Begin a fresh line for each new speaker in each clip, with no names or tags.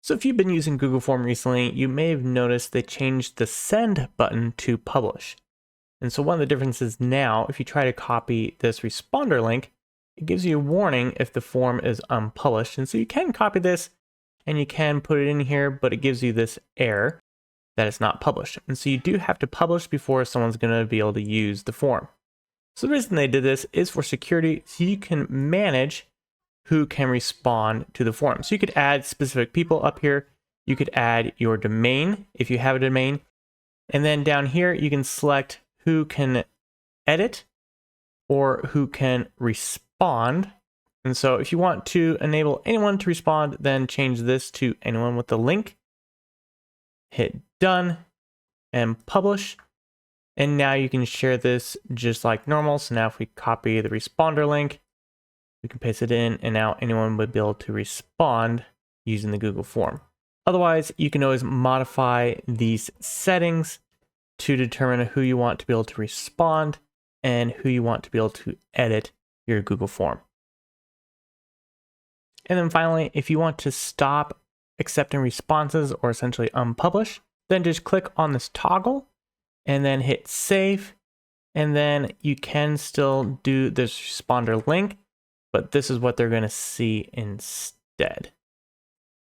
So if you've been using Google Form recently, you may have noticed they changed the send button to publish. And so one of the differences now, if you try to copy this responder link, it gives you a warning if the form is unpublished. And so you can copy this and you can put it in here, but it gives you this error that it's not published. And so you do have to publish before someone's going to be able to use the form. So the reason they did this is for security, so you can manage who can respond to the form. So you could add specific people up here. You could add your domain if you have a domain. And then down here, you can select who can edit or who can respond. And so if you want to enable anyone to respond, then change this to anyone with the link. Hit done and publish. And now you can share this just like normal. So now if we copy the responder link, we can paste it in, and now anyone would be able to respond using the Google form. Otherwise, you can always modify these settings to determine who you want to be able to respond and who you want to be able to edit your Google form. And then finally, if you want to stop accepting responses or essentially unpublish, then just click on this toggle and then hit save. And then you can still do this responder link, but this is what they're going to see instead.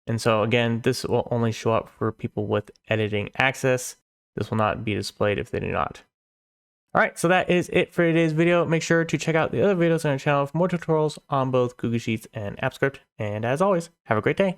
And so again, this will only show up for people with editing access. This will not be displayed if they do not. All right, so that is it for today's video. Make sure to check out the other videos on our channel for more tutorials on both Google Sheets and AppScript. And as always, have a great day.